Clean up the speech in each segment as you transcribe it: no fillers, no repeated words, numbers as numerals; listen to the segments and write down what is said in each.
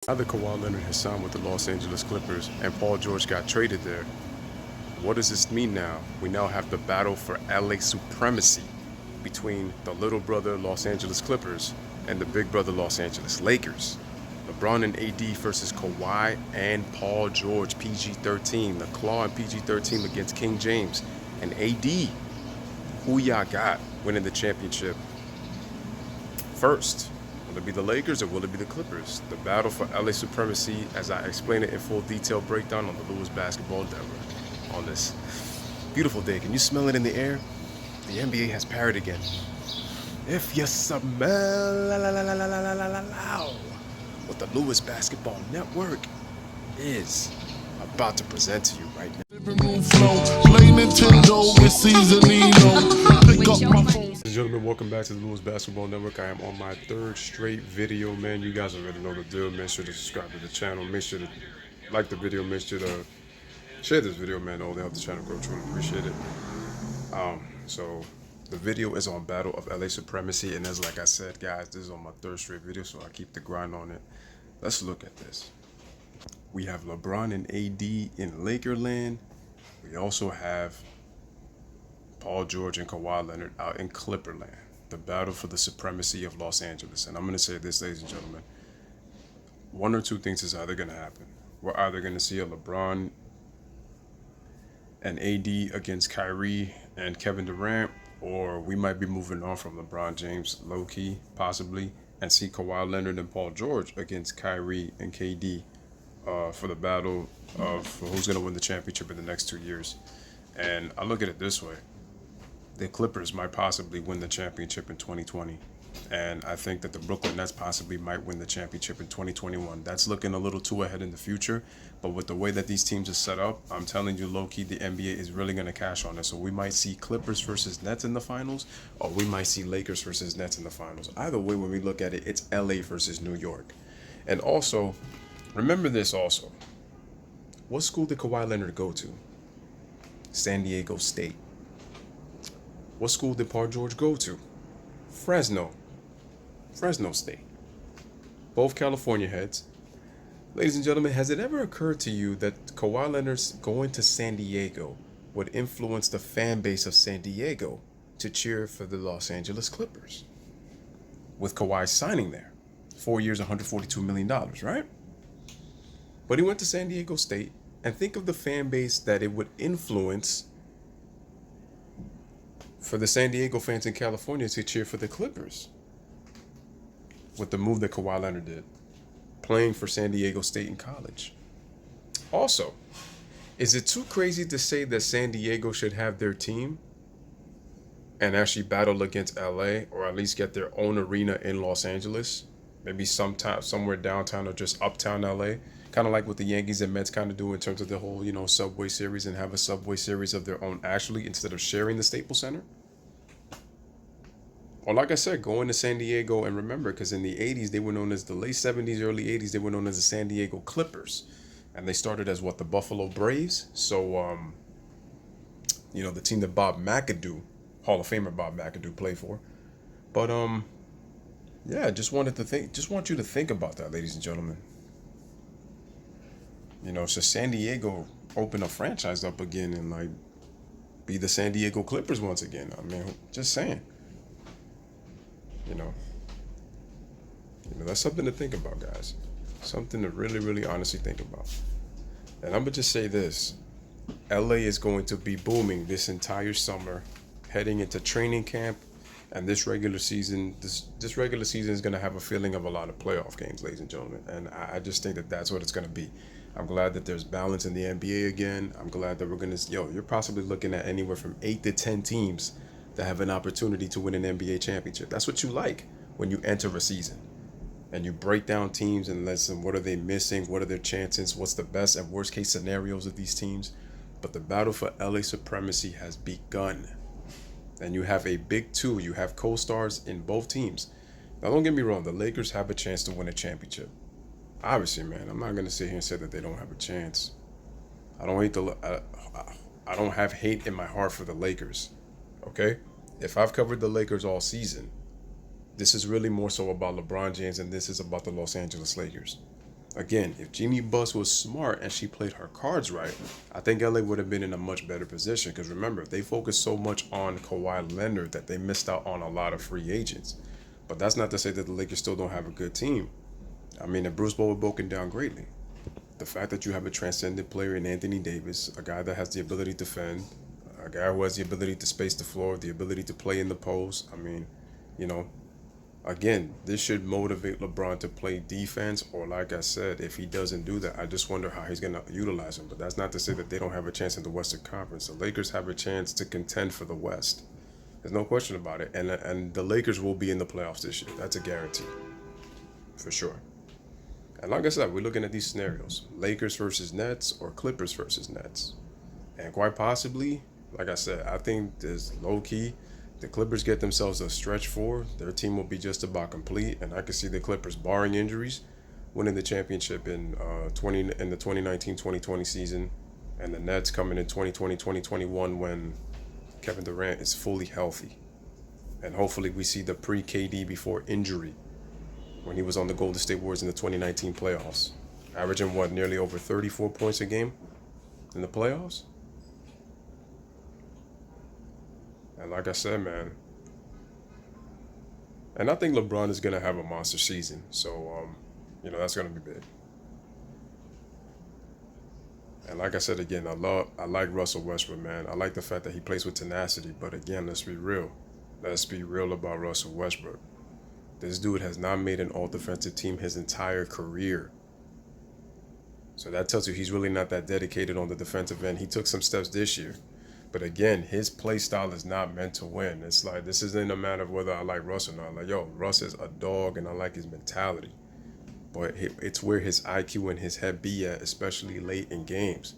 Now that Kawhi Leonard has signed with the Los Angeles Clippers and Paul George got traded there, what does this mean now? We now have the battle for LA supremacy between the little brother Los Angeles Clippers and the big brother Los Angeles Lakers. LeBron and AD versus Kawhi and Paul George, PG-13. The Claw and PG-13 against King James and AD. Who y'all got winning the championship first? Will it be the Lakers or will it be the Clippers? The battle for LA supremacy, as I explain it in full detail breakdown on the Lewis Basketball Network on this beautiful day. Can you smell it in the air? The NBA has parried again. If you smell what the Lewis Basketball Network is about to present to you right now. Ladies and gentlemen, welcome back to the Lewis Basketball Network. I am on my third straight video, man. You guys already know the deal. Make sure to subscribe to the channel. Make sure to like the video. Make sure to share this video, man. All to help the channel grow. Truly appreciate it. So the video is on Battle of LA Supremacy, and as like I said, guys, this is on my third straight video, so I keep the grind on it. Let's look at this. We have LeBron and AD in Lakerland. We also have Paul George and Kawhi Leonard out in Clipperland. The battle for the supremacy of Los Angeles. And I'm going to say this, ladies and gentlemen. One or two things is either going to happen. We're either going to see a LeBron and AD against Kyrie and Kevin Durant, or we might be moving on from LeBron James, low-key, possibly, and see Kawhi Leonard and Paul George against Kyrie and KD for the battle of who's going to win the championship in the next 2 years. And I look at it this way. The Clippers might possibly win the championship in 2020. And I think that the Brooklyn Nets possibly might win the championship in 2021. That's looking a little too ahead in the future. But with the way that these teams are set up, I'm telling you, low-key, the NBA is really going to cash on it. So we might see Clippers versus Nets in the finals, or we might see Lakers versus Nets in the finals. Either way, when we look at it, it's LA versus New York. And also, remember this also. What school did Kawhi Leonard go to? San Diego State. What school did Paul George go to? Fresno State. Both California heads. Ladies and gentlemen, has it ever occurred to you that Kawhi Leonard's going to San Diego would influence the fan base of San Diego to cheer for the Los Angeles Clippers? With Kawhi signing there. 4 years, $142 million, right? But he went to San Diego State, and think of the fan base that it would influence for the San Diego fans in California to cheer for the Clippers with the move that Kawhi Leonard did, playing for San Diego State in college. Also, is it too crazy to say that San Diego should have their team and actually battle against LA, or at least get their own arena in Los Angeles? Maybe sometime somewhere downtown or just uptown LA, kind of like what the Yankees and Mets kind of do in terms of the whole, Subway Series, and have a Subway Series of their own actually, instead of sharing the Staples Center. Or like I said, going to San Diego, and remember, because in the 80s, they were known as the late 70s, early 80s, they were known as the San Diego Clippers. And they started as the Buffalo Braves. So, the team that Bob McAdoo, Hall of Famer Bob McAdoo, played for. But, yeah, just want you to think about that, ladies and gentlemen. So San Diego open a franchise up again and be the San Diego Clippers once again. I mean, just saying. That's something to think about, guys. Something to really, really honestly think about. And I'm gonna just say this: LA is going to be booming this entire summer, heading into training camp. And this regular season is going to have a feeling of a lot of playoff games, ladies and gentlemen. And I just think that that's what it's going to be. I'm glad that there's balance in the NBA again. I'm glad that we're going to, you're possibly looking at anywhere from 8 to 10 teams that have an opportunity to win an NBA championship. That's what you like when you enter a season. And you break down teams and listen, what are they missing? What are their chances? What's the best and worst case scenarios of these teams? But the battle for LA supremacy has begun. And you have a big two. You have co-stars in both teams. Now, don't get me wrong. The Lakers have a chance to win a championship. Obviously, man, I'm not going to sit here and say that they don't have a chance. I don't have hate in my heart for the Lakers. Okay? If I've covered the Lakers all season, this is really more so about LeBron James, and this is about the Los Angeles Lakers. Again, if Jeannie Buss was smart and she played her cards right, I think LA would have been in a much better position. Because remember, they focused so much on Kawhi Leonard that they missed out on a lot of free agents. But that's not to say that the Lakers still don't have a good team. I mean, the Bruce Bowl was broken down greatly. The fact that you have a transcendent player in Anthony Davis, a guy that has the ability to defend, a guy who has the ability to space the floor, the ability to play in the post. I mean, you know, again, this should motivate LeBron to play defense, or like I said, if he doesn't do that, I just wonder how he's going to utilize him. But that's not to say that they don't have a chance in the Western Conference. The Lakers have a chance to contend for the West. There's no question about it. And the Lakers will be in the playoffs this year. That's a guarantee, for sure. And like I said, we're looking at these scenarios. Lakers versus Nets or Clippers versus Nets. And quite possibly, like I said, I think there's low-key, the Clippers get themselves a stretch four. Their team will be just about complete. And I can see the Clippers, barring injuries, winning the championship in the 2019-2020 season. And the Nets coming in 2020-2021 when Kevin Durant is fully healthy. And hopefully we see the pre-KD before injury when he was on the Golden State Warriors in the 2019 playoffs. Averaging nearly over 34 points a game in the playoffs? And like I said, man, and I think LeBron is going to have a monster season. So, that's going to be big. And like I said again, I like Russell Westbrook, man. I like the fact that he plays with tenacity. But again, let's be real. Let's be real about Russell Westbrook. This dude has not made an all-defensive team his entire career. So that tells you he's really not that dedicated on the defensive end. He took some steps this year. But again, his play style is not meant to win. It's like, this isn't a matter of whether I like Russ or not. Like, yo, Russ is a dog and I like his mentality. But it's where his IQ and his head be at, especially late in games.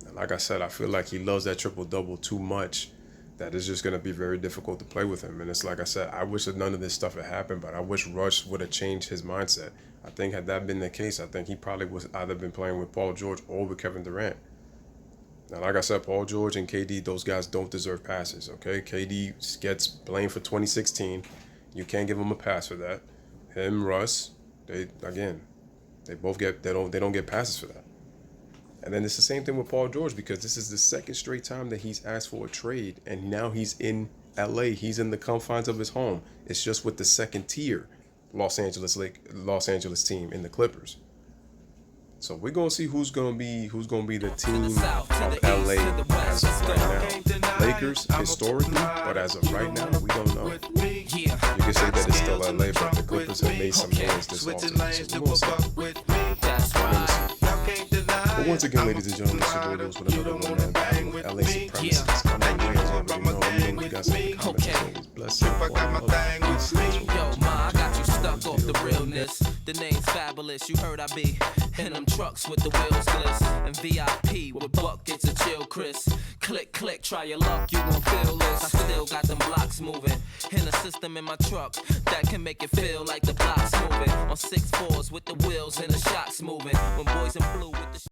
And like I said, I feel like he loves that triple-double too much, that it's just going to be very difficult to play with him. And it's like I said, I wish that none of this stuff had happened, but I wish Russ would have changed his mindset. I think had that been the case, I think he probably was either been playing with Paul George or with Kevin Durant. Now, like I said, Paul George and KD, those guys don't deserve passes, okay? KD gets blamed for 2016. You can't give him a pass for that. Him, Russ, they both don't get passes for that. And then it's the same thing with Paul George, because this is the second straight time that he's asked for a trade, and now he's in LA. He's in the confines of his home. It's just with the second tier Los Angeles team in the Clippers. So we're gonna see who's gonna be the team of LA as of right now. Lakers historically, but as of right now, we don't know. You can say that it's still LA, but the Clippers have made some noise this offseason. So we're gonna see. But once again, ladies and gentlemen, it's your boy Dose with another one-man battle with LA Supremacy. I'm the way as already know. You guys in the comments. Bless you. Yo, ma, I got you stuck off the realness. The name's fabulous. You heard I be in them trucks with the wheels gliss, and VIP with buckets of chill, Chris. Click, click, try your luck, you gon' feel this. I still got them blocks moving in a system in my truck that can make it feel like the blocks moving on 6-4s with the wheels and the shocks moving. When boys in blue with the